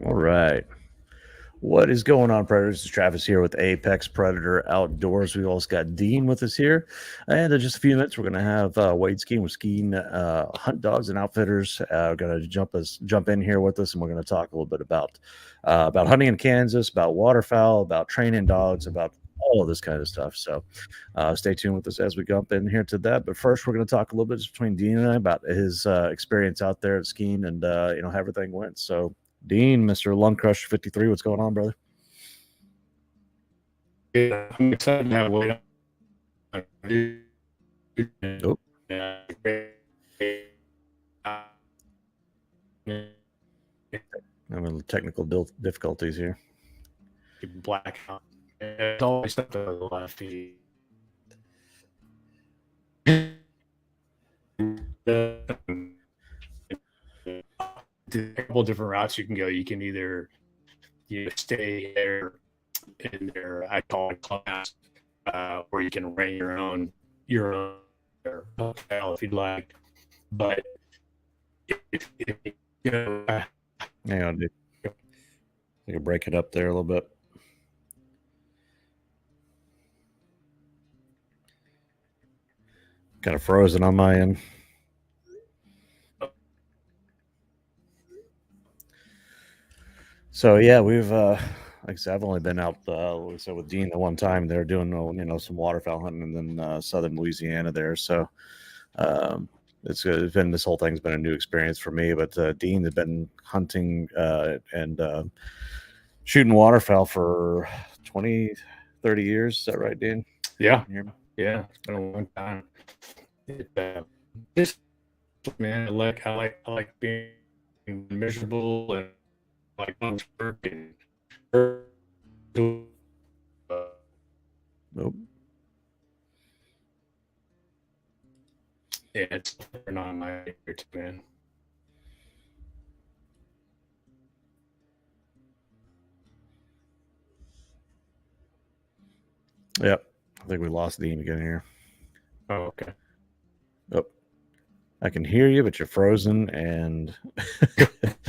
All right. What is going on, Predators? It's Travis here with Apex Predator Outdoors. We've also got Dean with us here. And in just a few minutes, we're going to have Wade Skeen with Skeen Hunt Dogs and Outfitters. We're going to jump in here with us, and we're going to talk a little bit about hunting in Kansas, about waterfowl, about training dogs, about all of this kind of stuff. So stay tuned with us as we jump in here to that. But first, we're going to talk a little bit just between Dean and I about his experience out there at Skeen and how everything went. So Dean, Mr. Lung Crush 53, what's going on, brother? Yeah, I'm excited to have Wade on. Oh, Yeah, I'm in technical difficulties here. black out. It's always something on the left feed. A couple different routes you can go. You can either stay there in their, I call it class, where you can rent your own hotel if you'd like. But if you know, Hang on, dude. I can break it up there a little bit. Kind of frozen on my end. So yeah, we've like I said, I've only been out like I said with Dean the one time. They're doing some waterfowl hunting in southern Louisiana there. So it's been this whole thing's been a new experience for me. But Dean has been hunting and shooting waterfowl for 20, 30 years. Is that right, Dean? yeah, Can you hear me? yeah, it's been a long time. This man, I like being miserable and like work and Nope. yeah, it's not my favorite, man. Yep. I think we lost Dean again here. Oh, okay. Oh, I can hear you, but you're frozen, and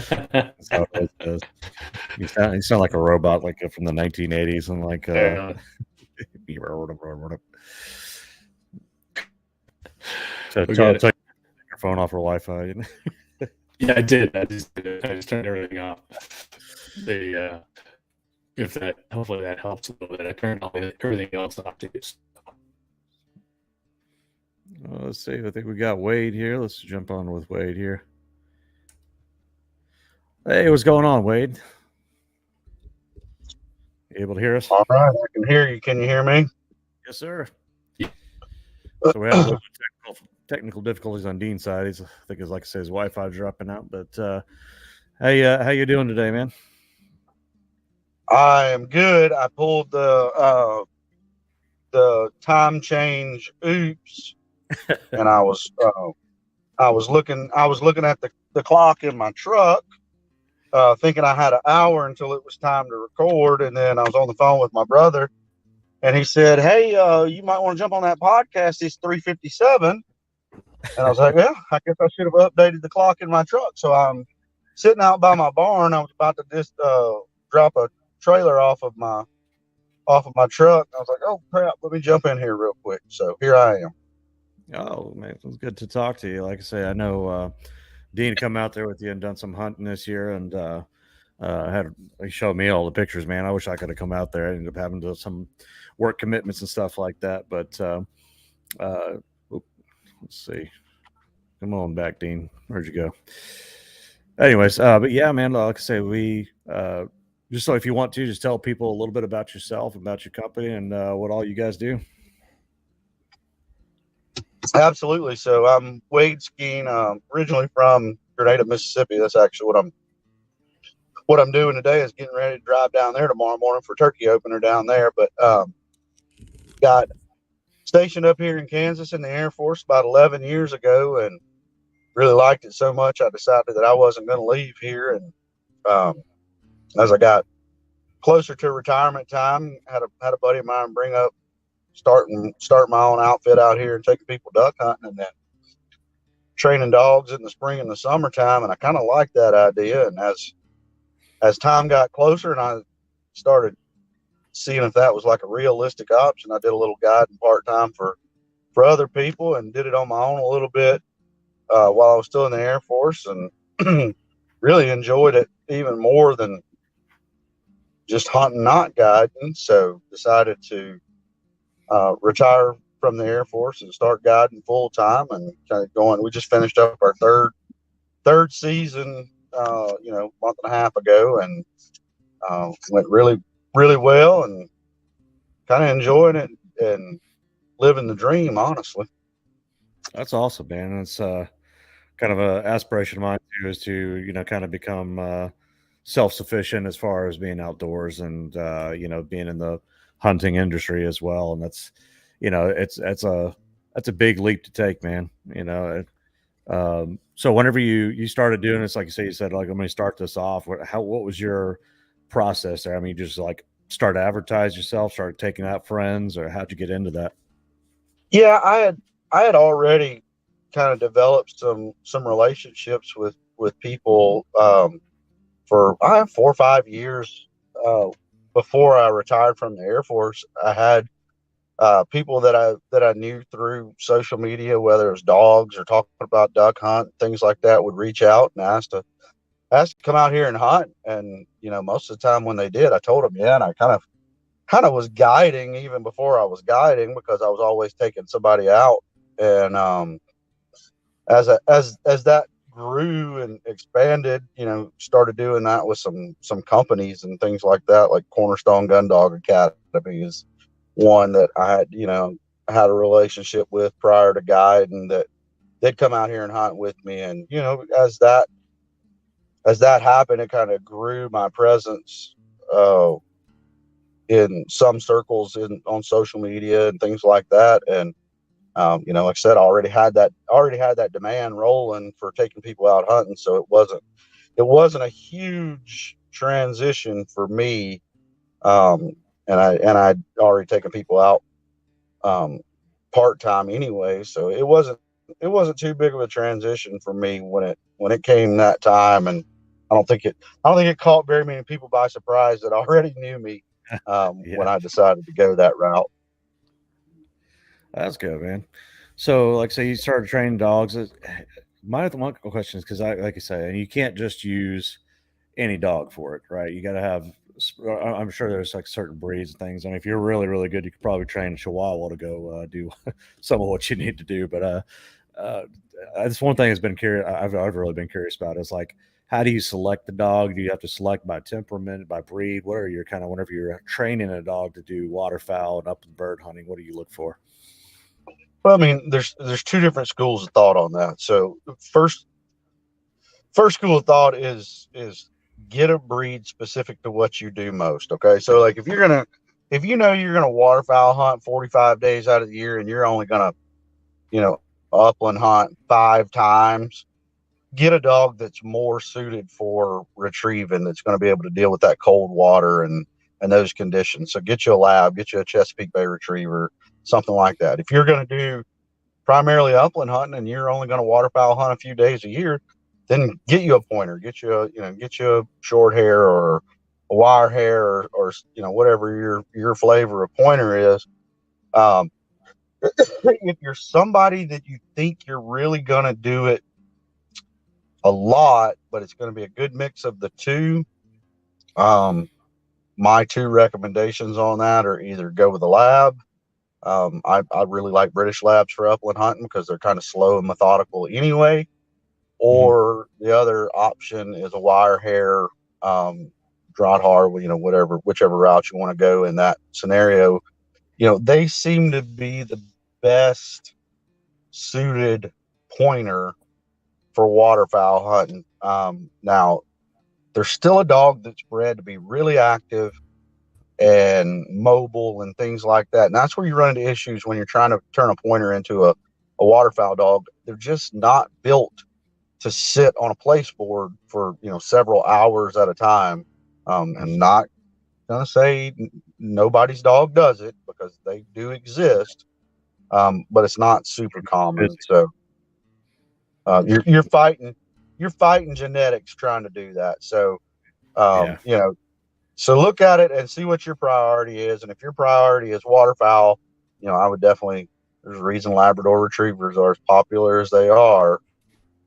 that's how it always does. You sound like a robot, like from the 1980s, and like Yeah, so we tell got it. take your phone off her Wi-Fi. Yeah, I did. I just did it. I just turned everything off. The if that hopefully that helps a little bit. I turned all everything else off too. Let's see. I think we got Wade here. Let's jump on with Wade here. Hey, what's going on, Wade? You able to hear us? All right, I can hear you. Can you hear me? Yes, sir. Yeah. So we had a little bit of technical difficulties on Dean's side. I think, like I said, his Wi-Fi's dropping out. But how you doing today, man? I am good. I pulled the time change. Oops, and I was looking at the clock in my truck, thinking I had an hour until it was time to record, and then I was on the phone with my brother, and he said, "Hey, you might want to jump on that podcast. It's 3:57." And I was like, "Well, I guess I should have updated the clock in my truck." So I'm sitting out by my barn. I was about to just drop a trailer off of my truck. I was like, "Oh crap, let me jump in here real quick." So here I am. Oh man, it was good to talk to you. Like I say, I know Dean come out there with you and done some hunting this year, and he showed me all the pictures. Man, I wish I could have come out there. I ended up having to some work commitments and stuff like that. But let's see. Come on back, Dean. Where'd you go? Anyways, but yeah, man, like I say, we just so if you want to, just tell people a little bit about yourself, about your company, and what all you guys do. Absolutely. So I'm Wade Skeen, originally from Grenada, Mississippi. That's actually what I'm doing today is getting ready to drive down there tomorrow morning for turkey opener down there. But got stationed up here in Kansas in the Air Force about 11 years ago, and really liked it so much I decided that I wasn't going to leave here. And as I got closer to retirement time, had a buddy of mine bring up start my own outfit out here and taking people duck hunting, and then training dogs in the spring and the summertime. And I kind of like that idea. And as as time got closer and I started seeing if that was like a realistic option, I did a little guiding part time for other people and did it on my own a little bit while I was still in the Air Force, and really enjoyed it even more than just hunting, not guiding. So decided to retire from the Air Force and start guiding full time and kind of going. We just finished up our third season, month and a half ago, and went really well, and kind of enjoying it and living the dream, honestly. That's awesome, man. It's kind of a aspiration of mine too, is to kind of become self-sufficient as far as being outdoors and being in the hunting industry as well. And that's that's a big leap to take, man. So whenever you started doing this, like you say, you said, like, let me start this off. What was your process there? I mean, you just like start to advertise yourself, started taking out friends, or how'd you get into that? Yeah, I had already kind of developed some relationships with people for 4 or 5 years before I retired from the Air Force. I had people that I knew through social media, whether it was dogs or talking about duck hunt, things like that, would reach out and ask to come out here and hunt. And most of the time when they did, I told them yeah, and I kind of was guiding even before I was guiding, because I was always taking somebody out. And as that grew and expanded, started doing that with some companies and things like that, like Cornerstone Gundog Academy is one that I had a relationship with prior to guiding, that they'd come out here and hunt with me. And as that happened, it kind of grew my presence in some circles on social media and things like that. And like I said, I already had that demand rolling for taking people out hunting, so it wasn't a huge transition for me. And I'd already taken people out part time anyway, so it wasn't too big of a transition for me when it came that time. And I don't think it caught very many people by surprise that already knew me when Yeah, I decided to go that route. that's good, man. So, like, say you started training dogs. My one question is, because like I say, and you can't just use any dog for it, right? You got to have. I'm sure there's like certain breeds and things. And if you're really, really good, you could probably train a Chihuahua to go do some of what you need to do. But uh, that's one thing that's been curious. I've really been curious about is like, how do you select the dog? Do you have to select by temperament, by breed? What are your kind of, whenever you're training a dog to do waterfowl and upland bird hunting? What do you look for? Well, I mean, there's two different schools of thought on that. So first school of thought is get a breed specific to what you do most. Okay, so like if you're gonna waterfowl hunt 45 days out of the year, and you're only gonna you know upland hunt 5 times, get a dog that's more suited for retrieving, that's going to be able to deal with that cold water and those conditions. So get you a lab, get you a Chesapeake Bay Retriever, something like that. If you're going to do primarily upland hunting and you're only going to waterfowl hunt a few days a year, then get you a pointer, get you a short hair or a wire hair, or whatever your flavor of pointer is. Um, if you're somebody that you think you're really going to do it a lot, but it's going to be a good mix of the two. My two recommendations on that are either go with a lab. I really like British labs for upland hunting because they're kind of slow and methodical anyway. Mhm. Or the other option is a wire hair, drought har, whichever route you want to go in that scenario. They seem to be the best suited pointer for waterfowl hunting. Now, there's still a dog that's bred to be really active and mobile and things like that. And that's where you run into issues when you're trying to turn a pointer into a waterfowl dog. They're just not built to sit on a place board for, several hours at a time. And not going to say nobody's dog does it, because they do exist. But it's not super common. Busy. So you're fighting genetics trying to do that. So You know, so look at it and see what your priority is. And if your priority is waterfowl, you know, I would definitely, there's a reason Labrador retrievers are as popular as they are.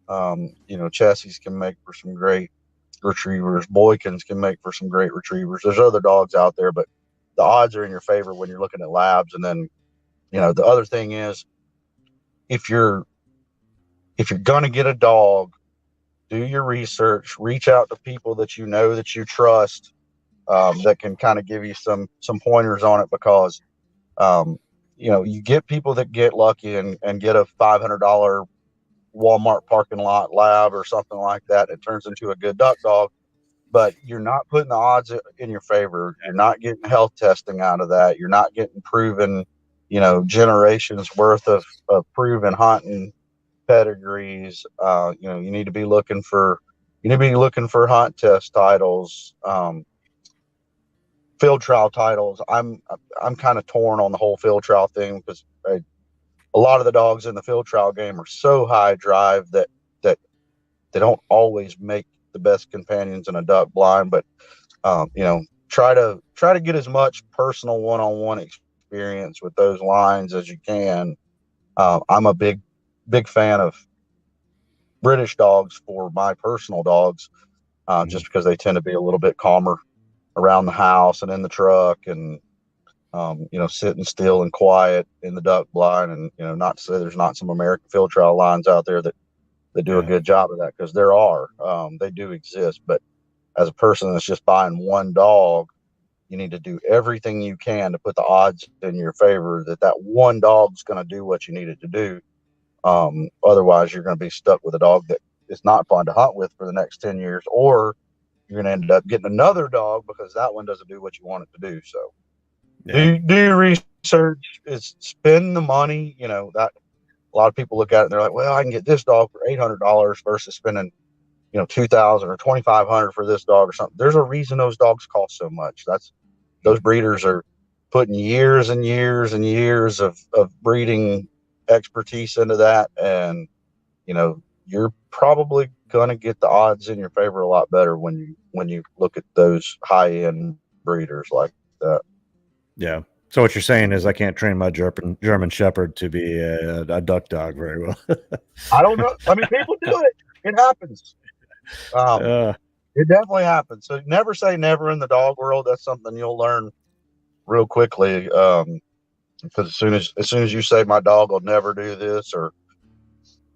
You know, Chessies can make for some great retrievers. Boykins can make for some great retrievers. There's other dogs out there, but the odds are in your favor when you're looking at labs. And then, you know, the other thing is, if you're going to get a dog, do your research, reach out to people that you know, that you trust, that can kind of give you some pointers on it, because you know, you get people that get lucky and get a $500 Walmart parking lot lab or something like that. It turns into a good duck dog, but you're not putting the odds in your favor. You're not getting health testing out of that. You're not getting proven, you know, generations worth of proven hunting pedigrees. You know, you need to be looking for hunt test titles, field trial titles. I'm kind of torn on the whole field trial thing, because a lot of the dogs in the field trial game are so high drive that they don't always make the best companions in a duck blind. But you know, try to get as much personal one-on-one experience with those lines as you can. I'm a big fan of British dogs for my personal dogs, just because they tend to be a little bit calmer around the house and in the truck, and you know, sitting still and quiet in the duck blind. And, you know, not to say there's not some American field trial lines out there that do a good job of that, because there are, they do exist. But as a person that's just buying one dog, you need to do everything you can to put the odds in your favor that one dog's going to do what you need it to do. Otherwise, you're going to be stuck with a dog that is not fun to hunt with for the next 10 years, or you're going to end up getting another dog because that one doesn't do what you want it to do. So do your research, is spend the money. You know, that a lot of people look at it and they're like, well, I can get this dog for $800 versus spending, you know, $2,000 or $2,500 for this dog or something. There's a reason those dogs cost so much. Those breeders are putting years and years and years of breeding expertise into that. And, you know, you're probably going to get the odds in your favor a lot better when you look at those high end breeders like that. Yeah. So what you're saying is I can't train my German Shepherd to be a duck dog very well. I don't know. I mean, people do it. It happens. It definitely happens. So never say never in the dog world. That's something you'll learn real quickly. Because as soon as you say my dog will never do this, or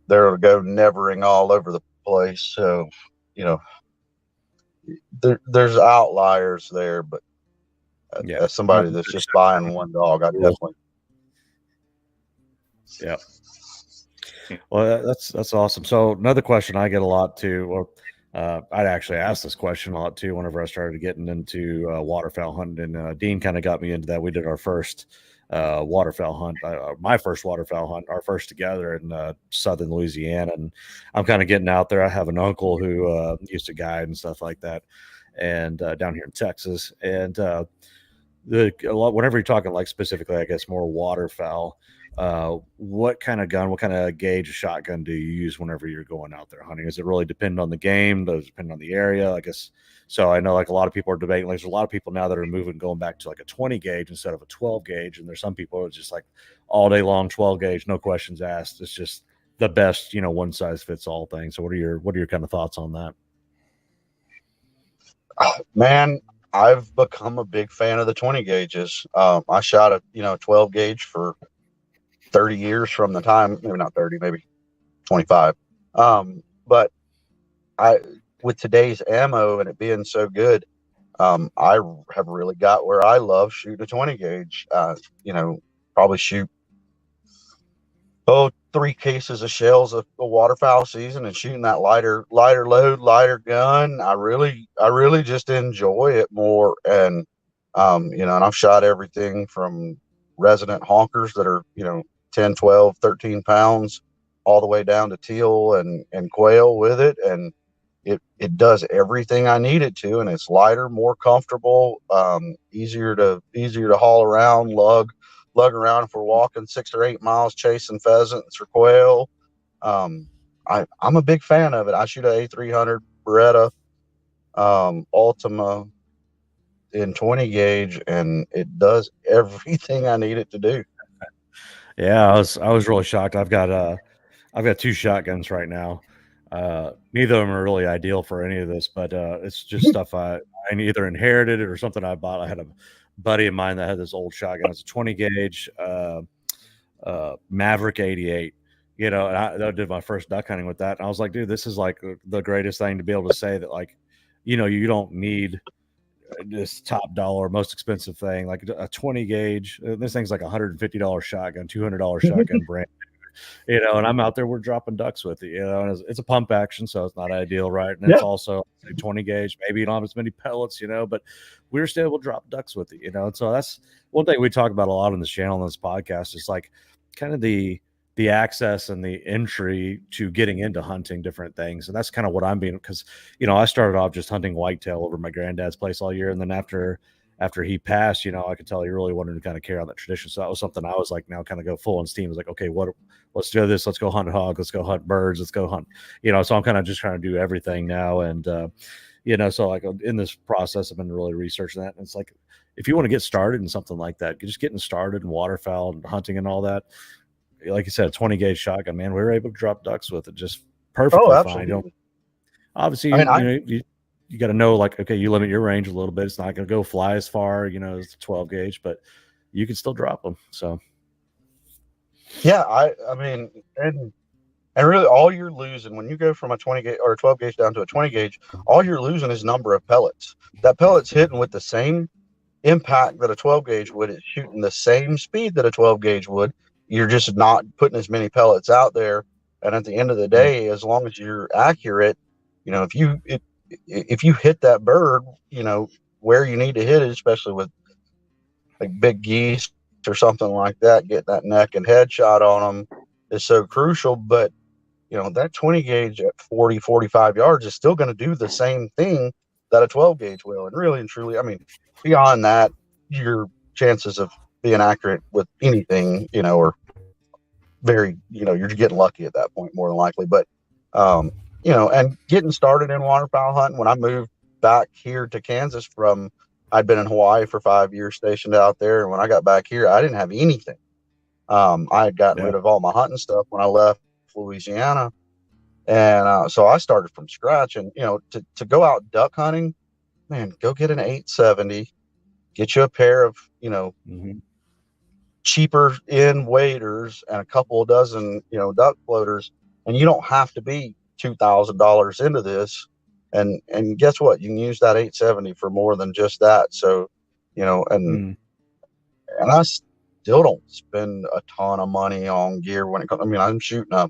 they'll go nevering all over the place. So, you know, there's outliers there, but as somebody that's just buying one dog, I definitely. Yeah. Well, that's awesome. So another question I get a lot too, or I'd actually asked this question a lot too whenever I started getting into waterfowl hunting, and Dean kind of got me into that. We did our first waterfowl hunt, my first waterfowl hunt, our first together in southern Louisiana, and I'm kind of getting out there. I have an uncle who used to guide and stuff like that, and down here in Texas, and whenever you're talking like specifically, I guess more waterfowl, what kind of gun, what kind of gauge shotgun do you use whenever you're going out there hunting? Does it really depend on the game? Does it depend on the area? I guess. So I know like a lot of people are debating, like there's a lot of people now that are going back to like a 20 gauge instead of a 12 gauge. And there's some people who are just like all day long 12 gauge, no questions asked. It's just the best, you know, one size fits all thing. So what are your kind of thoughts on that? Man, I've become a big fan of the 20 gauges. I shot a 12 gauge for 30 years from the time, maybe not 30, maybe 25. But with today's ammo and it being so good, I have really got where I love shooting a 20 gauge. Probably shoot 3 cases of shells a waterfowl season, and shooting that lighter load, lighter gun. I really just enjoy it more. And and I've shot everything from resident honkers that are 10, 12, 13 pounds all the way down to teal and quail with it, and it does everything I need it to, and it's lighter, more comfortable, easier to haul around, lug around if we're walking 6 or 8 miles chasing pheasants or quail. I'm a big fan of it. I shoot a A300 Beretta. Ultima in 20 gauge, and it does everything I need it to do. Yeah, I was really shocked. I've got 2 shotguns right now. Neither of them are really ideal for any of this, but it's just stuff I either inherited it or something I bought. I had a buddy of mine that had this old shotgun. It's a 20 gauge Maverick 88. You know, and I did my first duck hunting with that, and I was like, dude, this is like the greatest thing to be able to say that, like, you know, you don't need this top dollar, most expensive thing, like a 20 gauge. This thing's like $150 shotgun, $200 shotgun brand. You know, and I'm out there, we're dropping ducks with it, you know, and it's a pump action, so it's not ideal, right? And it's also 20 gauge, maybe you don't have as many pellets, you know, but we're still able to drop ducks with it, you know. And so that's one thing we talk about a lot on this channel and this podcast is like kind of the access and the entry to getting into hunting different things. And that's kind of what I'm being, because, you know, I started off just hunting whitetail over my granddad's place all year. And then after he passed, you know, I could tell he really wanted to kind of carry on that tradition. So that was something I was like, now kind of go full on steam. I was like, okay, let's do this. Let's go hunt hog. Let's go hunt birds. Let's go hunt, you know, so I'm kind of just trying to do everything now. And, you know, so like in this process, I've been really researching that. And it's like, if you want to get started in something like that, just getting started in waterfowl and hunting and all that, like you said, a 20 gauge shotgun, man, we were able to drop ducks with it just perfectly fine. You know, obviously, you got to know, like, okay, you limit your range a little bit. It's not going to go fly as far, you know, as the 12 gauge, but you can still drop them. So, yeah, I mean, and really, all you're losing when you go from a 20 gauge or a 12 gauge down to a 20 gauge, all you're losing is number of pellets. That pellet's hitting with the same impact that a 12 gauge would. It's shooting the same speed that a 12 gauge would. You're just not putting as many pellets out there. And at the end of the day, as long as you're accurate, you know, if you hit that bird, you know, where you need to hit it, especially with like big geese or something like that, get that neck and head shot on them is so crucial. But, you know, that 20 gauge at 40, 45 yards is still going to do the same thing that a 12 gauge will. And really and truly, I mean, beyond that, your chances of being accurate with anything, you know, are very, you know, you're getting lucky at that point more than likely. But, you know, and getting started in waterfowl hunting, when I moved back here to Kansas from, I'd been in Hawaii for 5 years stationed out there. And when I got back here, I didn't have anything. I had gotten rid of all my hunting stuff when I left Louisiana. And so I started from scratch. And, you know, to go out duck hunting, man, go get an 870, get you a pair of, you know, cheaper in waders and a couple of dozen, you know, duck floaters. And you don't have to be $2,000 into this. And guess what? You can use that 870 for more than just that. So, you know, and I still don't spend a ton of money on gear when it comes. I mean, I'm shooting a,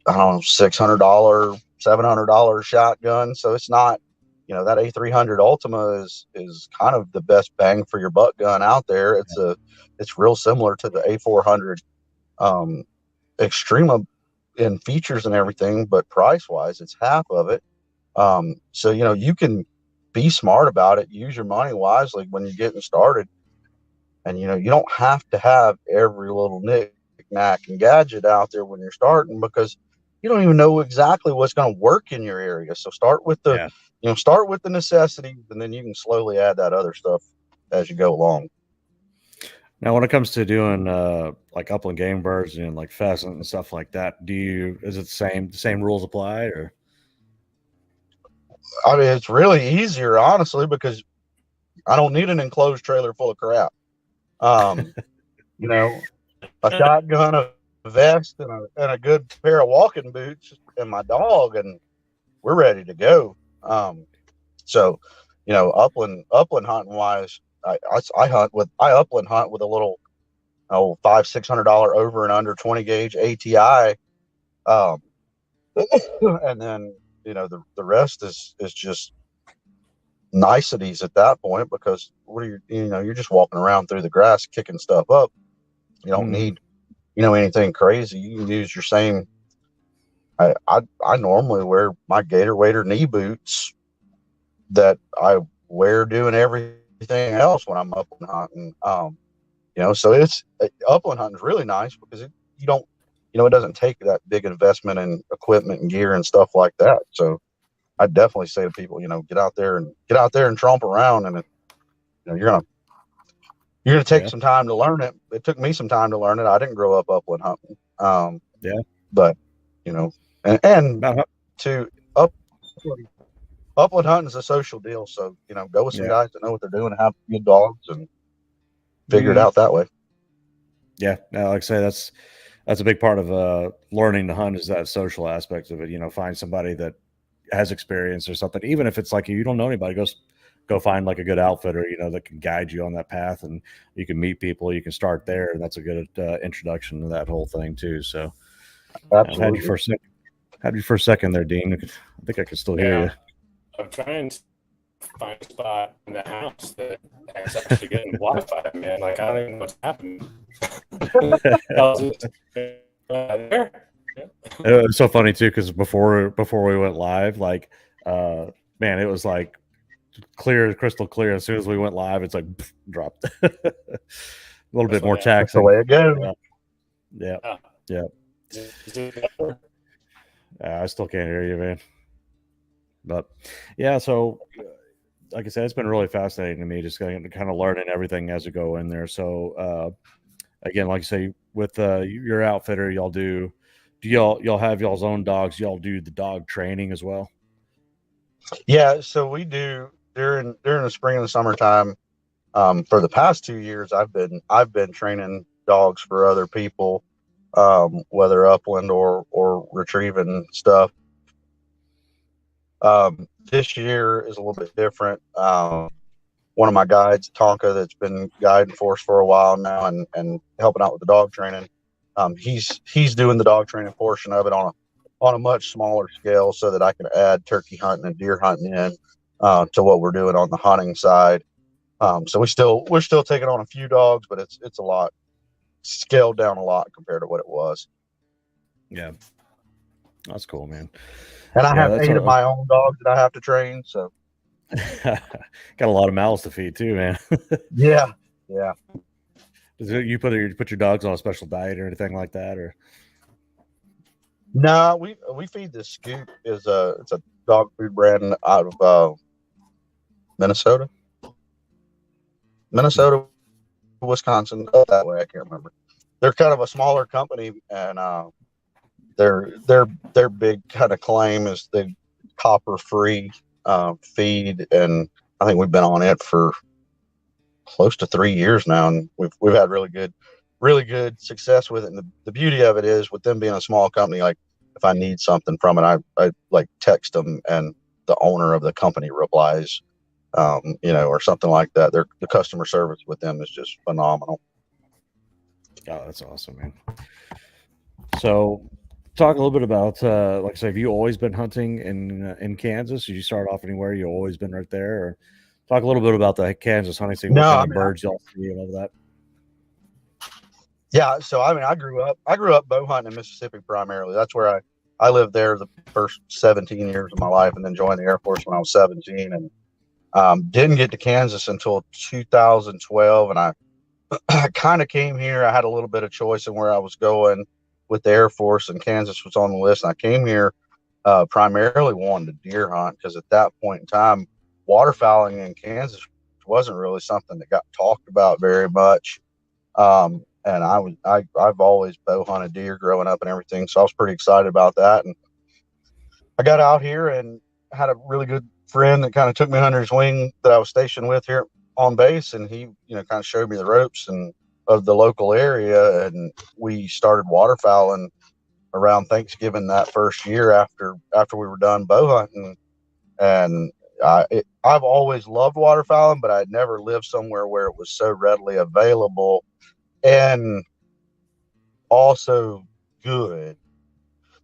I don't know, $600, $700 shotgun. So it's not, you know, that A300 Ultima is kind of the best bang for your buck gun out there. It's real similar to the A400 Extrema in features and everything, but price wise, it's half of it. So, you know, you can be smart about it, use your money wisely when you're getting started. And, you know, you don't have to have every little knick-knack and gadget out there when you're starting, because you don't even know exactly what's going to work in your area. So start with the, you know, start with the necessities, and then you can slowly add that other stuff as you go along. Now, when it comes to doing like upland game birds and like pheasant and stuff like that, is it the same rules apply, or? I mean, it's really easier, honestly, because I don't need an enclosed trailer full of crap. You know, a shotgun, a vest, and a good pair of walking boots, and my dog, and we're ready to go. So, you know, upland hunting wise, I upland hunt with a little $500-600 over and under 20 gauge ATI, and then, you know, the rest is just niceties at that point, because you're just walking around through the grass kicking stuff up. You don't need, you know, anything crazy. You can use your same. I normally wear my Gator Wader knee boots that I wear doing everything else when I'm upland hunting. You know, so upland hunting is really nice because it doesn't take that big investment in equipment and gear and stuff like that. So, I definitely say to people, get out there and tromp around, and you're gonna take some time to learn it. It took me some time to learn it. I didn't grow up upland hunting. Yeah. But and About to upland, upland hunting is a social deal. So go with some Yeah. guys that know what they're doing, have good dogs, and figure it Mhm. out that way. Yeah. Now, like I say, that's a big part of learning to hunt is that social aspect of it. Find somebody that has experience or something, even if it's like you don't know anybody, go find like a good outfitter, that can guide you on that path, and you can meet people. You can start there, and that's a good introduction to that whole thing too. So, I've had you Absolutely. for a second. Had you for a second there, Dean. I think I can still hear you. I'm trying to find a spot in the house that is actually getting Wi-Fi, man. Like, I don't even know what's happening. There? It was so funny too, because before we went live, like, man, it was like crystal clear. As soon as we went live, it's like dropped. A little bit more That's the taxing. way it goes. Yeah. Is it better? I still can't hear you, man. But yeah, so like I said, it's been really fascinating to me, just kind of learning everything as we go in there. So again, like I say, with your outfitter, y'all have y'all's own dogs? Y'all do the dog training as well? Yeah, so we do during the spring and the summertime. For the past 2 years, I've been training dogs for other people, whether upland or retrieving stuff. This year is a little bit different. One of my guides, Tonka, that's been guiding for us for a while now and helping out with the dog training. He's doing the dog training portion of it on a much smaller scale, so that I can add turkey hunting and deer hunting in to what we're doing on the hunting side. So we're still taking on a few dogs, but it's a lot scaled down a lot compared to what it was. Yeah, that's cool, man. And I have 8 of my own dogs that I have to train. So got a lot of mouths to feed too, man. yeah. You put your dogs on a special diet or anything like that, or? No, we feed the Scoop. It's a dog food brand out of Minnesota, Wisconsin, up that way. I can't remember. They're kind of a smaller company, and their big kind of claim is the copper free feed, and I think we've been on it for close to 3 years now, and we've had really good success with it. And the beauty of it is, with them being a small company, like if I need something from it, I like text them, and the owner of the company replies, or something like that. The customer service with them is just phenomenal. Oh, that's awesome, man. So talk a little bit about, like I say, have you always been hunting in Kansas? Did you start off anywhere? You always been right there? Or talk a little bit about the Kansas hunting scene. What kind of birds y'all see and all that? Yeah, so I grew up bow hunting in Mississippi primarily. That's where I lived there the first 17 years of my life, and then joined the Air Force when I was 17, and didn't get to Kansas until 2012. And I kind of came here. I had a little bit of choice in where I was going with the Air Force, and Kansas was on the list. And I came here primarily wanting to deer hunt, because at that point in time, waterfowling in Kansas wasn't really something that got talked about very much. And I've always bow hunted deer growing up and everything, so I was pretty excited about that. And I got out here and had a really good friend that kind of took me under his wing that I was stationed with here on base, and he kind of showed me the ropes and of the local area, and we started waterfowling around Thanksgiving that first year after we were done bow hunting. And I've always loved waterfowling, but I'd never lived somewhere where it was so readily available and also good.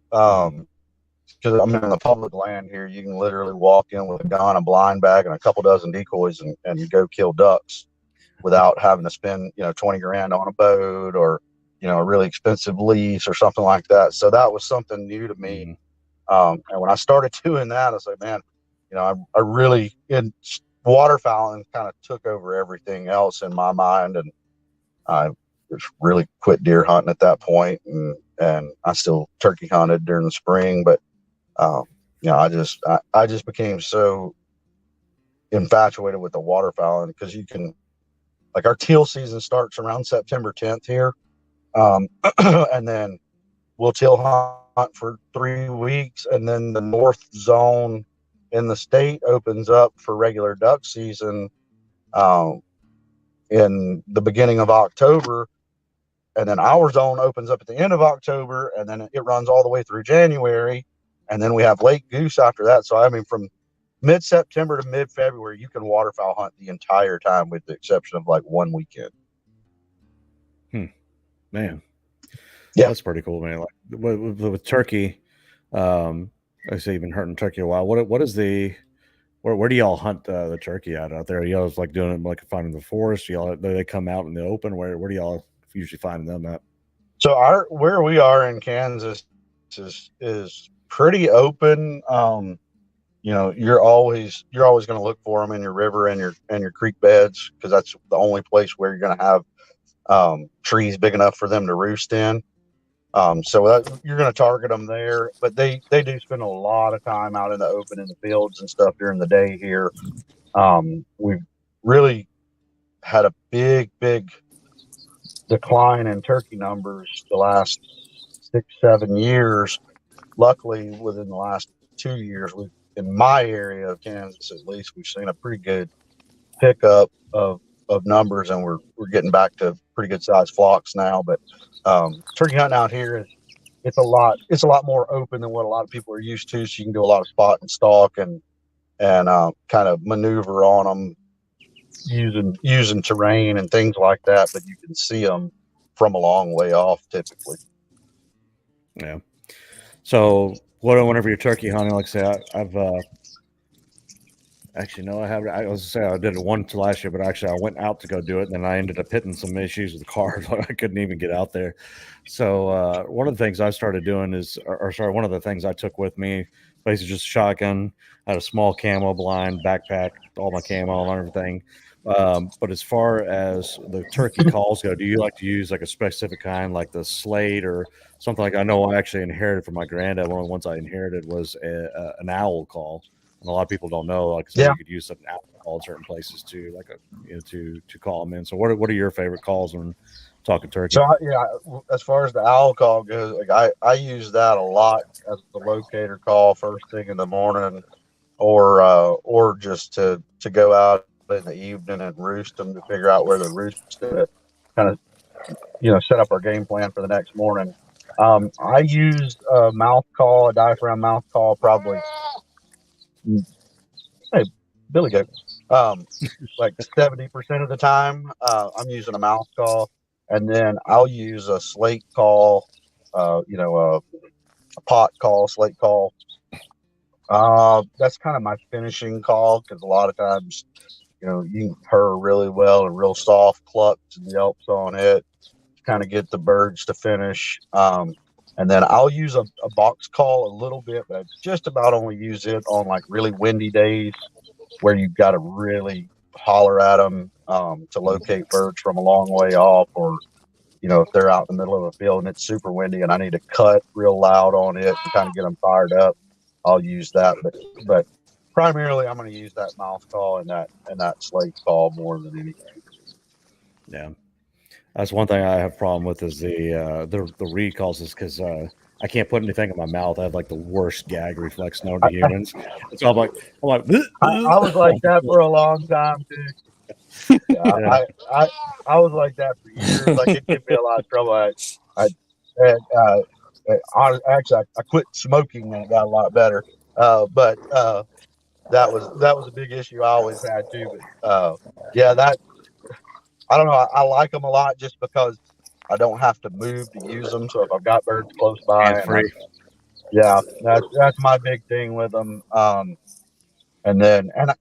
Because I'm in the public land here, you can literally walk in with a gun, a blind bag, and a couple dozen decoys, and go kill ducks without having to spend 20 grand on a boat, or a really expensive lease or something like that. So that was something new to me. And when I started doing that, I was like, man, I really, waterfowling kind of took over everything else in my mind, and I just really quit deer hunting at that point, and I still turkey hunted during the spring, but I just became so infatuated with the waterfowl, because you can, like, our teal season starts around September 10th here. And then we'll teal hunt for 3 weeks, and then the north zone in the state opens up for regular duck season in the beginning of October, and then our zone opens up at the end of October, and then it runs all the way through January, and then we have lake goose after that. So I mean, from mid-September to mid-February, you can waterfowl hunt the entire time, with the exception of like one weekend. Man, yeah, that's pretty cool, man. Like with turkey, I say you've been hunting turkey a while. What is the where do y'all hunt the turkey out there? Are y'all like doing it like finding the forest? Y'all do they come out in the open? Where do y'all usually find them at? So where we are in Kansas is pretty open. You're always going to look for them in your river and your creek beds, because that's the only place where you're going to have trees big enough for them to roost in. So you're going to target them there, but they do spend a lot of time out in the open, in the fields and stuff during the day here. We've really had a big decline in turkey numbers the last 6-7 years. Luckily, within the last 2 years, in my area of Kansas, at least, we've seen a pretty good pickup of numbers, and we're getting back to pretty good sized flocks now. But turkey hunting out here it's a lot more open than what a lot of people are used to. So you can do a lot of spot and stalk and kind of maneuver on them using terrain and things like that. But you can see them from a long way off typically. Yeah. So whenever you're turkey hunting, like I say, I've actually, no, I haven't. I was say I did it once last year, but actually I went out to go do it, and then I ended up hitting some issues with the car. I couldn't even get out there. So one of the things I started doing is, one of the things I took with me, basically just a shotgun, I had a small camo blind, backpack, all my camo and everything. But as far as the turkey calls go, do you like to use like a specific kind, like the slate or something? Like, I know I actually inherited from my granddad. One of the ones I inherited was an owl call. And a lot of people don't know, like, so you could use an owl call in certain places too, like to call them in. So what are your favorite calls when talking turkey? So as far as the owl call goes, like I use that a lot as the locator call first thing in the morning, or just to go out in the evening and roost them, to figure out where they're roosted, to kind of set up our game plan for the next morning. I use a diaphragm mouth call, probably. Hey, Billy Goat. Like 70% of the time, I'm using a mouth call, and then I'll use a slate call, a pot call, slate call. That's kind of my finishing call, because a lot of times, you can purr really well and real soft clucks and yelps on it to kind of get the birds to finish. And then I'll use a box call a little bit, but I just about only use it on like really windy days where you've got to really holler at them to locate birds from a long way off, or if they're out in the middle of a field and it's super windy and I need to cut real loud on it and kind of get them fired up, I'll use that. But primarily, I'm going to use that mouth call and that slate call more than anything. Yeah. That's one thing I have a problem with, is the reed calls, is because I can't put anything in my mouth. I have like the worst gag reflex known to humans. So I'm like, I was like that for a long time too. Yeah. I was like that for years. Like, it gave me a lot of trouble. I quit smoking and it got a lot better. But that was a big issue I always had too. But I don't know. I like them a lot just because I don't have to move to use them. So if I've got birds close by, that's my big thing with them. And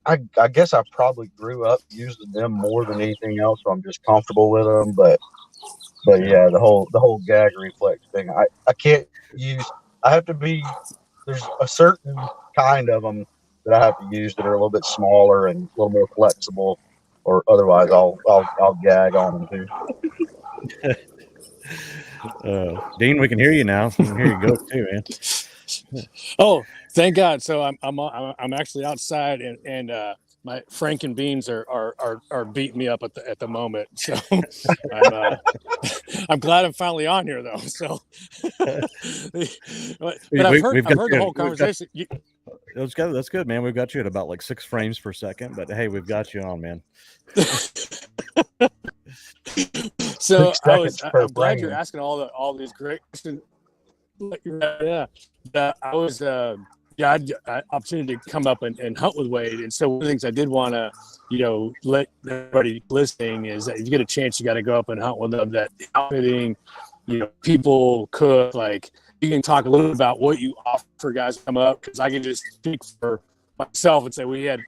I guess I probably grew up using them more than anything else, so I'm just comfortable with them. But yeah, the whole gag reflex thing, I can't use. I have to be. There's a certain kind of them that I have to use that are a little bit smaller and a little more flexible, or otherwise I'll gag on them too. Dean, we can hear you now. We can hear you go too, man. Oh, thank God! So I'm actually outside, and my Frank and Beans are beating me up at the moment. So I'm glad I'm finally on here though. So, but I've heard the whole conversation. That's good, man. We've got you at about like 6 frames per second, but hey, we've got you on, man. So I'm glad you're asking all these great questions. Yeah, I was I had opportunity to come up and hunt with Wade, and so one of the things I did want to let everybody listening is that if you get a chance, you got to go up and hunt with them. That outfitting, people cook, like you can talk a little bit about what you offer guys to come up, because I can just speak for myself and say we had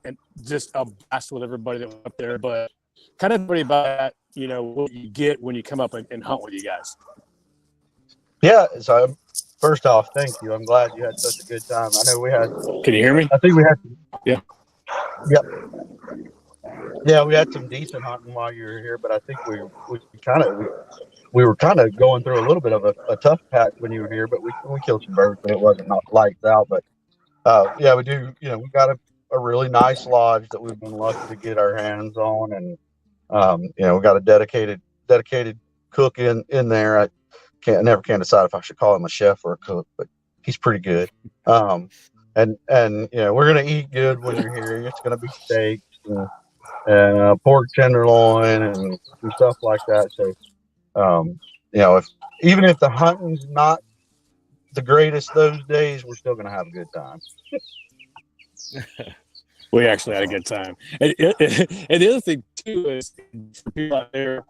just a blast with everybody that went up there, but kind of everybody about that, what you get when you come up and hunt with you guys. Yeah, so first off, thank you. I'm glad you had such a good time. I know we had. Can you hear me? I think we had. Yeah. Yep. Yeah, we had some decent hunting while you were here, but I think we were kind of going through a little bit of a tough patch when you were here. But we killed some birds, but it wasn't not lights out. But yeah, we do. We got a really nice lodge that we've been lucky to get our hands on, and we got a dedicated cook in there. I never can decide if I should call him a chef or a cook, but he's pretty good. And we're gonna eat good when you're here. It's gonna be steaks and pork tenderloin and stuff like that. So, even if the hunting's not the greatest those days, we're still gonna have a good time. We actually had a good time, and the other thing too is for people out there,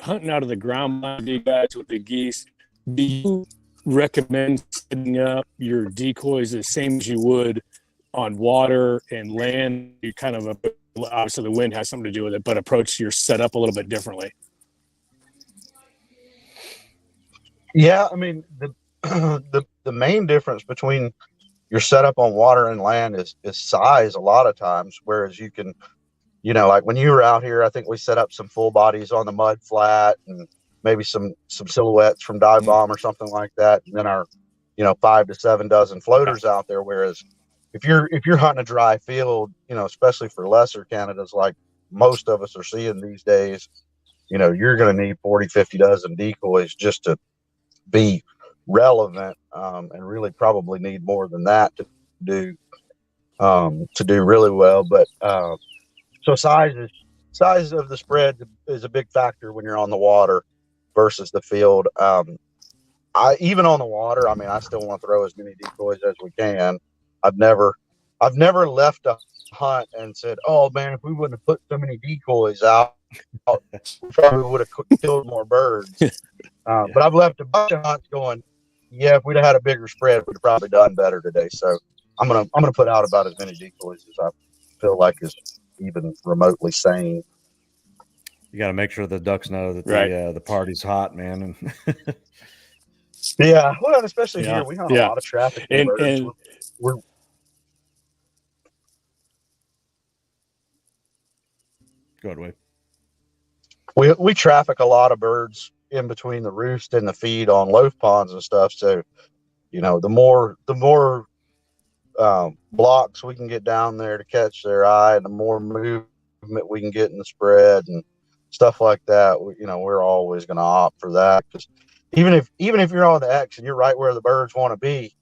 hunting out of the ground, you guys with the geese. Do you recommend setting up your decoys the same as you would on water and land? You kind of obviously the wind has something to do with it, but approach your setup a little bit differently. Yeah, I mean the main difference between your setup on water and land is size a lot of times. Whereas you can, like when you were out here, I think we set up some full bodies on the mud flat and maybe some silhouettes from dive bomb or something like that, and then our 5 to 7 dozen floaters out there. Whereas if you're hunting a dry field, especially for lesser Canadas like most of us are seeing these days, you're going to need 40, 50 dozen decoys just to be relevant, and really probably need more than that to do really well. But so size of the spread is a big factor when you're on the water versus the field. I even on the water, I mean, I still want to throw as many decoys as we can. I've never left a hunt and said, "Oh man, if we wouldn't have put so many decoys out, we probably would have killed more birds." But I've left a bunch of hunts going, "Yeah, if we'd have had a bigger spread, we'd have probably done better today." So I'm gonna put out about as many decoys as I feel like is even remotely sane. You got to make sure the ducks know that the party's hot, man. And yeah, well, especially here, we have a lot of traffic. And we're go ahead, Wade. We traffic a lot of birds in between the roost and the feed on loaf ponds and stuff. So, the more blocks we can get down there to catch their eye, and the more movement we can get in the spread and stuff like that, we're always going to opt for that. Because even if you're on the X and you're right where the birds want to be,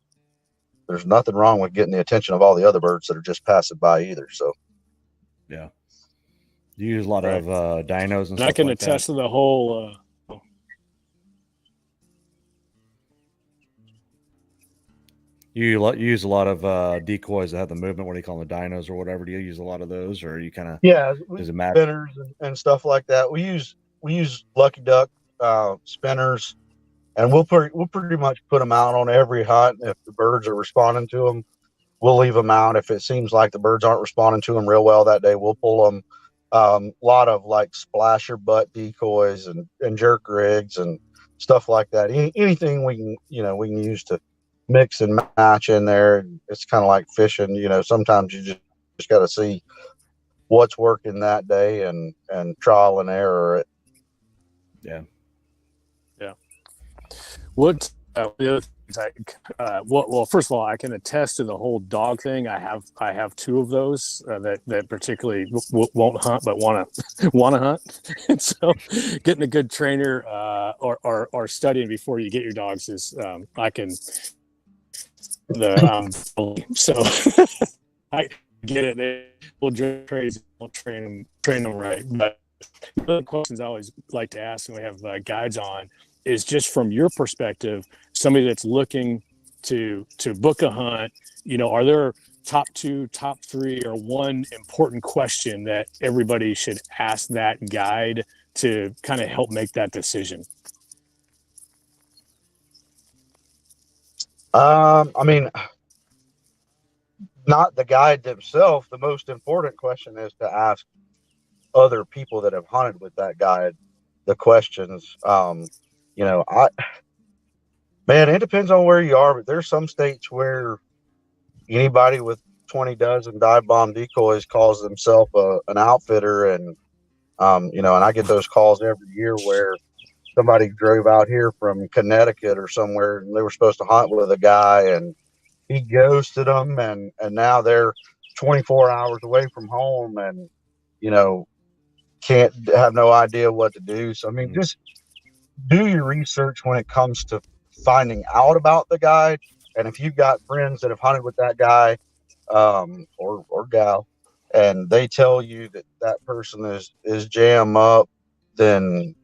there's nothing wrong with getting the attention of all the other birds that are just passing by either. So, yeah. You use a lot of dinos and stuff. I can attest to the whole. You use a lot of decoys that have the movement. What do you call them, the dinos or whatever? Do you use a lot of those, or you kind of does it matter? Spinners and stuff like that. We use Lucky Duck spinners, and we'll pretty much put them out on every hunt. If the birds are responding to them, we'll leave them out. If it seems like the birds aren't responding to them real well that day, we'll pull them. A lot of like splasher butt decoys and jerk rigs and stuff like that. Anything we can use to mix and match in there. It's kind of like fishing. Sometimes you just got to see what's working that day and trial and error it. Yeah. What the other Well, first of all, I can attest to the whole dog thing. I have two of those that particularly won't hunt but want to hunt. And so, getting a good trainer or studying before you get your dogs is so I get it. They will drive crazy. We'll train them right. But the other questions I always like to ask when we have guides on is just from your perspective, somebody that's looking to book a hunt, are there top 2, top 3, or one important question that everybody should ask that guide to kind of help make that decision? I mean, not the guide themselves. The most important question is to ask other people that have hunted with that guide the questions. It depends on where you are, but there's some states where anybody with 20 dozen dive bomb decoys calls themselves an outfitter, and and I get those calls every year where somebody drove out here from Connecticut or somewhere, and they were supposed to hunt with a guy, and he ghosted them, and now they're 24 hours away from home, and can't have no idea what to do. So I mean, just do your research when it comes to finding out about the guy. And if you've got friends that have hunted with that guy or gal, and they tell you that person is jam up, then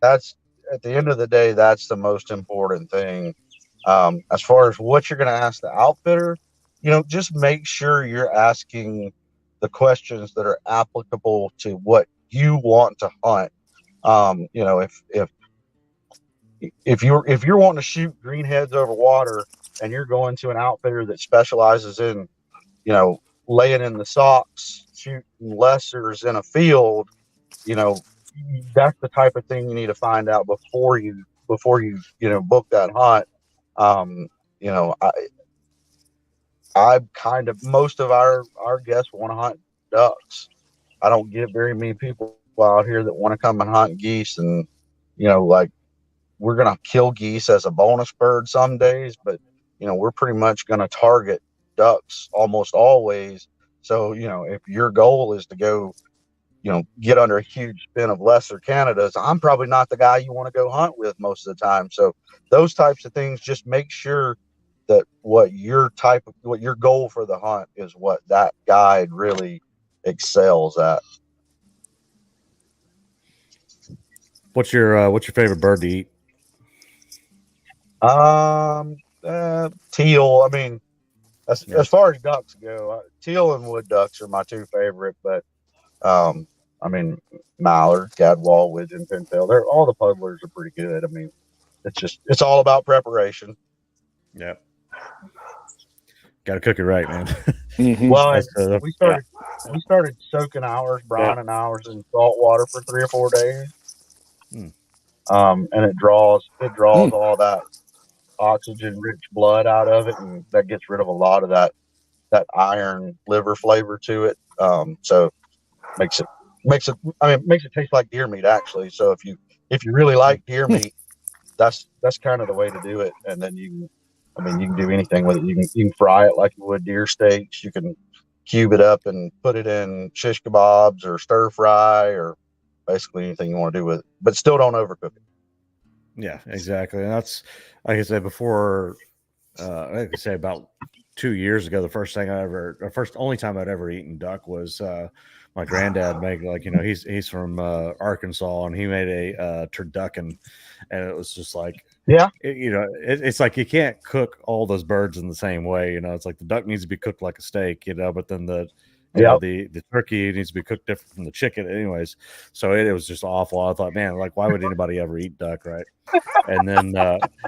that's at the end of the day, that's the most important thing. As far as what you're going to ask the outfitter, just make sure you're asking the questions that are applicable to what you want to hunt. If you're wanting to shoot greenheads over water, and you're going to an outfitter that specializes in, laying in the socks, shooting lessers in a field, that's the type of thing you need to find out before you book that hunt. I kind of, most of our guests want to hunt ducks. I don't get very many people out here that want to come and hunt geese, and we're going to kill geese as a bonus bird some days, but we're pretty much going to target ducks almost always. So if your goal is to go get under a huge bin of lesser Canadas, I'm probably not the guy you want to go hunt with most of the time. So those types of things, just make sure that what your goal for the hunt is what that guide really excels at. What's your favorite bird to eat? Teal. I mean, as far as ducks go, teal and wood ducks are my two favorite, but I mean, mallard, gadwall, widgeon, pintail, all the puddlers are pretty good. I mean, it's all about preparation. Yeah. Got to cook it right, man. Well, we started soaking ours, brining ours in salt water for 3 or 4 days. And it draws all that oxygen rich blood out of it, and that gets rid of a lot of that iron liver flavor to it. So makes it taste like deer meat, actually. So if you really like deer meat, that's kind of the way to do it. And then you can do anything with it. You can fry it like you would deer steaks. You can cube it up and put it in shish kebabs or stir fry, or basically anything you want to do with it, but still don't overcook it. Yeah, exactly. And that's, like I said before, about 2 years ago, the only time I'd ever eaten duck was my granddad made, he's from Arkansas, and he made a turducken, and it was just like, it's like you can't cook all those birds in the same way. It's like the duck needs to be cooked like a steak, but then the turkey needs to be cooked different from the chicken anyways. So it was just awful. I thought, man, like, why would anybody ever eat duck, right? And then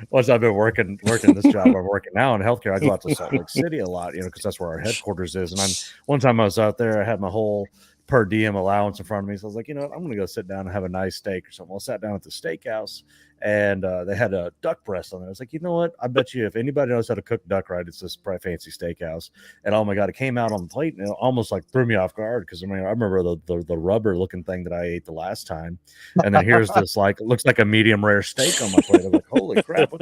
once I've been working this job, I'm working now in healthcare, I go out to Salt Lake City a lot, because that's where our headquarters is. And one time I was out there, I had my whole per diem allowance in front of me. So I was like, I'm going to go sit down and have a nice steak or something. I sat down at the steakhouse, and they had a duck breast on there. I was like, you know what? I bet you if anybody knows how to cook duck right, it's this probably fancy steakhouse. And oh my God, it came out on the plate, and it almost like threw me off guard, because I remember the rubber looking thing that I ate the last time. And then here's this, like, it looks like a medium rare steak on my plate. I'm like, holy crap.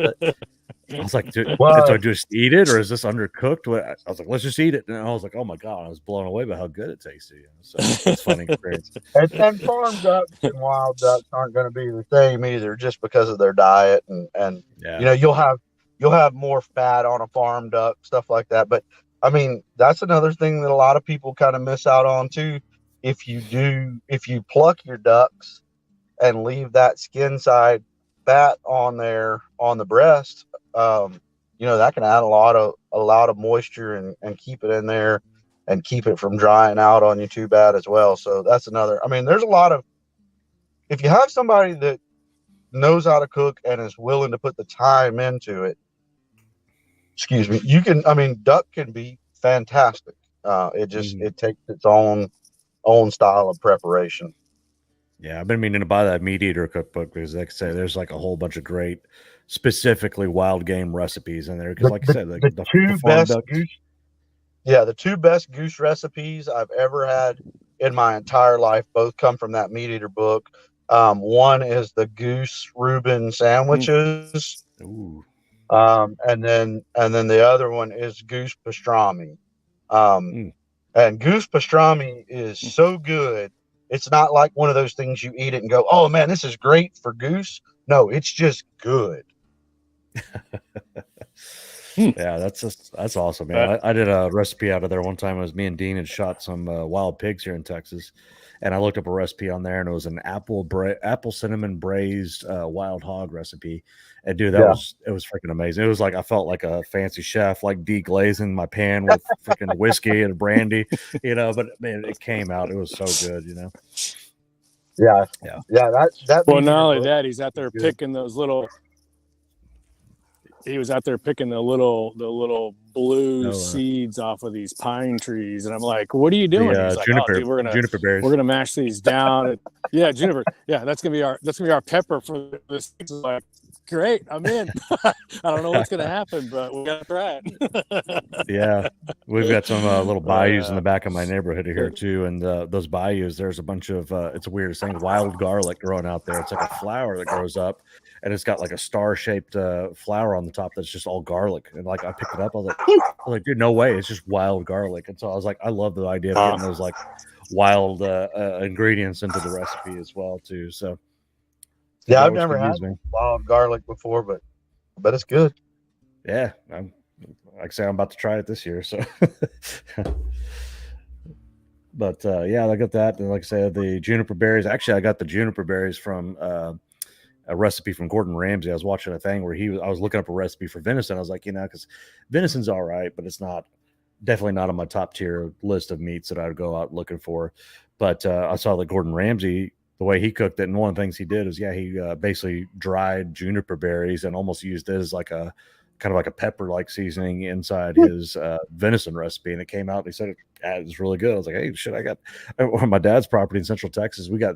I was like, do Well, I just eat it, or is this undercooked? I was like, let's just eat it. And I was like, oh my god, I was blown away by how good it tasted. So it's a funny experience. and farm ducks and wild ducks aren't going to be the same either, just because of their diet and Yeah, you'll have more fat on a farm duck, stuff like that. But I mean, that's another thing that a lot of people kind of miss out on too. If you pluck your ducks and leave that skin side fat on there on the breast, that can add a lot of moisture and keep it in there and keep it from drying out on you too bad as well. So that's another. I mean, there's a lot of, if you have somebody that knows how to cook and is willing to put the time into it, excuse me, you can. I mean, duck can be fantastic. It takes its own style of preparation. yeah. I've been meaning to buy that meat eater cookbook because, like I say, there's like a whole bunch of great, specifically wild game recipes in there. Because, like I said, The the two farm best ducks. goose, yeah, the two best goose recipes I've ever had in my entire life both come from that meat eater book. One is the goose Reuben sandwiches, Ooh, and then the other one is goose pastrami. Um, mm. and goose pastrami is so good. It's not like one of those things you eat it and go, "Oh man, this is great for goose." No, it's just good. Yeah, that's awesome, man. I did a recipe out of there one time. It was me and Dean had shot some wild pigs here in Texas, and I looked up a recipe on there, and it was an apple cinnamon braised wild hog recipe. And dude, it was freaking amazing. It was like I felt like a fancy chef, like deglazing my pan with freaking whiskey and brandy, But man, it came out. It was so good, Yeah. That. Well, meat not eater only book that, he's out is there good. picking those little. He was out there picking the little blue seeds off of these pine trees, and I'm like, "What are you doing?" He's like, juniper, "Oh, dude, juniper berries. we're gonna mash these down." Yeah, juniper. Yeah, that's gonna be our pepper for this. It's like, great, I'm in. I don't know what's gonna happen, but we gotta try it. Yeah, we've got some little bayous in the back of my neighborhood here too, and those bayous, there's a bunch of it's a weird thing, wild garlic growing out there. It's like a flower that grows up, and it's got like a star-shaped flower on the top that's just all garlic. And like I picked it up, I was like, dude, no way, it's just wild garlic. And so I was like, I love the idea of getting those like wild ingredients into the recipe as well too. So yeah, I've never had wild garlic before, but it's good. Yeah, like I say, I'm about to try it this year. So, but yeah, I got that. And like I said, the juniper berries. Actually, I got the juniper berries from a recipe from Gordon Ramsay. I was watching a thing where I was looking up a recipe for venison. I was like, because venison's all right, but it's definitely not on my top tier list of meats that I'd go out looking for. But I saw that Gordon Ramsay, the way he cooked it, and one of the things he did is, he basically dried juniper berries and almost used it as like a kind of like a pepper-like seasoning inside his venison recipe, and it came out. And he said it was really good. I was like, hey, shit! I got on my dad's property in Central Texas. We got,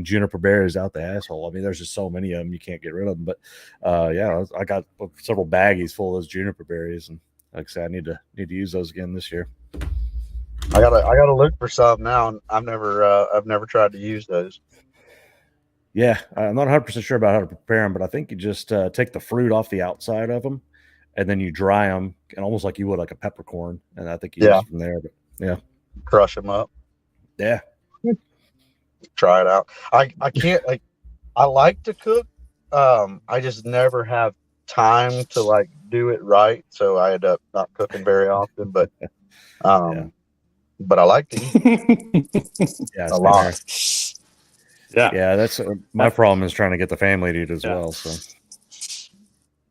juniper berries out the asshole. There's just so many of them, you can't get rid of them. But yeah, I got several baggies full of those juniper berries, and like I said, I need to use those again this year. I gotta look for some now. And I've never tried to use those. Yeah, I'm not 100% sure about how to prepare them, but I think you just take the fruit off the outside of them, and then you dry them, and almost like you would like a peppercorn. And I think you use it from there. But yeah, crush them up. Yeah, try it out. I can't I like to cook. I just never have time to like do it right, so I end up not cooking very often. But but I like to eat. Yeah, a lot. Yeah, that's my problem is trying to get the family to eat as well. So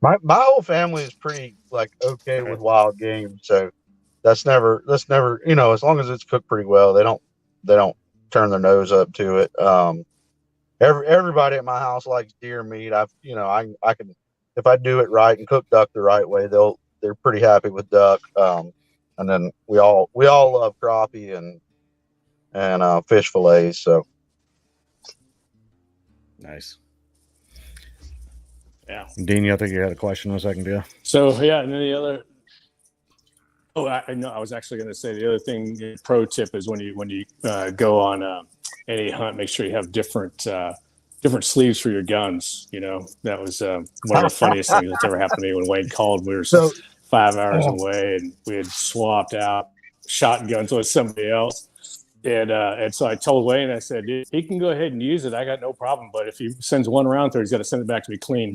my whole family is pretty like okay with wild game, so that's never as long as it's cooked pretty well, they don't turn their nose up to it. Everybody at my house likes deer meat. I can, if I do it right and cook duck the right way, they're pretty happy with duck. And then we all love crappie and fish fillets. So nice. Yeah, Dean, I think you had a question a second ago. So yeah, and then the other. Oh, I know. I was actually going to say the other thing. Pro tip is when you go on any hunt, make sure you have different different sleeves for your guns. You know, that was one of the funniest things that's ever happened to me. When Wade called, we were 5 hours away, and we had swapped out shotguns with somebody else. And so I told Wayne, I said, he can go ahead and use it. I got no problem. But if he sends one round through, he's got to send it back to me clean.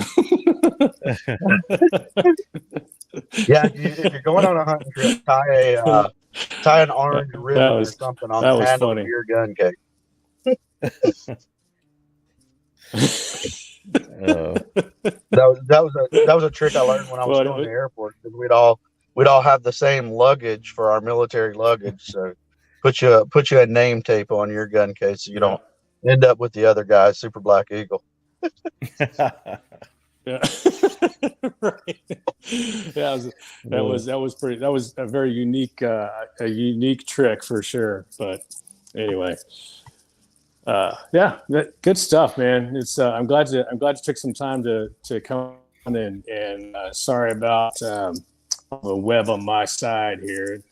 Yeah, if you're going on a hunting trip, tie an orange ribbon or something on the handle of your gun case. That was a trick I learned when I was still in the airport, because we'd all have the same luggage for our military luggage. So put you a name tape on your gun case so you don't end up with the other guy's Super Black Eagle. Yeah. Right. Yeah, that was a very unique trick for sure. But anyway, good stuff, man. It's I'm glad you took some time to come in, and sorry about the web on my side here.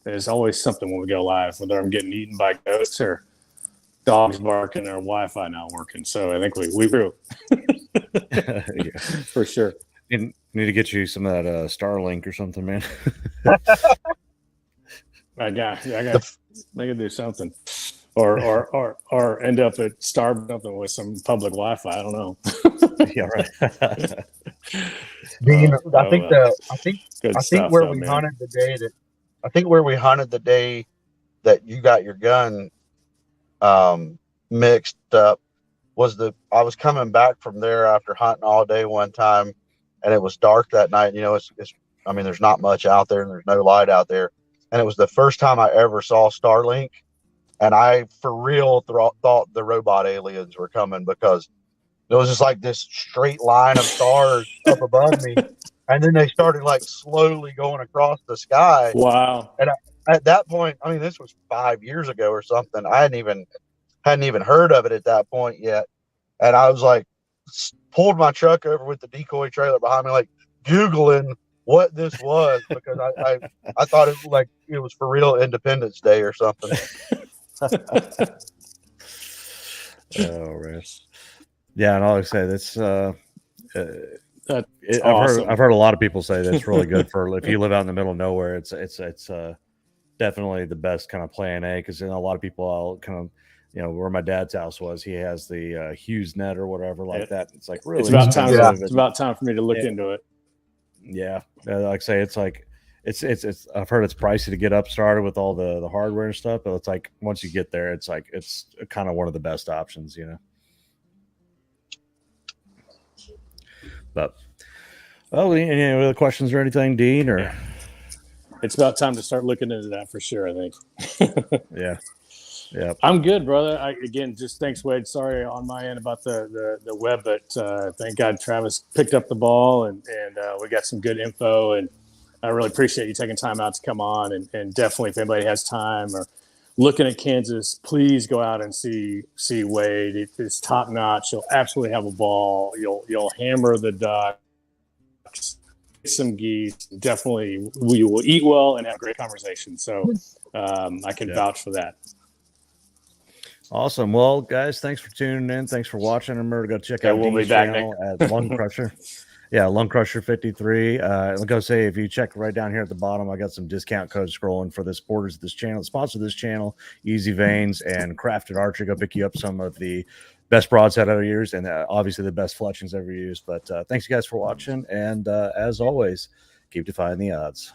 There's always something when we go live, whether I'm getting eaten by goats or dogs barking or Wi-Fi not working. So I think we grew. Yeah. For sure. Need to get you some of that Starlink or something, man. I got to do something, or end up at Starbucks something with some public Wi-Fi. I don't know. Yeah, right. Dean, I think where we hunted the day that you got your gun mixed up was I was coming back from there after hunting all day one time, and it was dark that night. You know, I mean, there's not much out there, and there's no light out there, and it was the first time I ever saw Starlink, and I for real thought the robot aliens were coming, because it was just like this straight line of stars up above me, and then they started like slowly going across the sky. Wow! And at that point, I mean, this was 5 years ago or something. I hadn't even heard of it at that point yet, and I was like, pulled my truck over with the decoy trailer behind me, like Googling what this was, because I thought it was for real Independence Day or something. Oh, Rest. Yeah, and all I say that's awesome. I've heard a lot of people say that's really good for if you live out in the middle of nowhere. It's definitely the best kind of plan A, because a lot of people I'll kind of, you know, where my dad's house was, he has the Hughes net or whatever like that. It's like really it's about time. Yeah. It's about time for me to look into it. Yeah, like I say, it's like it's I've heard it's pricey to get up started with all the hardware and stuff, but it's like once you get there, it's kind of one of the best options, you know. But any other questions or anything, Dean? Or it's about time to start looking into that for sure, I think. Yeah. Yeah, I'm good, brother. Again, just thanks, Wade. Sorry on my end about the web, but thank God Travis picked up the ball, and we got some good info, and I really appreciate you taking time out to come on, and definitely if anybody has time or looking at Kansas, please go out and see Wade. It's top notch. You'll absolutely have a ball. You'll hammer the ducks, get some geese. Definitely, we will eat well and have a great conversation. So I can vouch for that. Awesome. Well, guys, thanks for tuning in. Thanks for watching. Remember to go check out Dean's channel at Lung Crusher. Yeah, Lung Crusher 53. I'll go say, if you check right down here at the bottom, I got some discount codes scrolling for the supporters of this channel. Sponsor this channel, Easy Veins and Crafted Archery. Go pick you up some of the best broadside I've ever used, and obviously the best fletchings ever used. But thanks, you guys, for watching. And as always, keep defying the odds.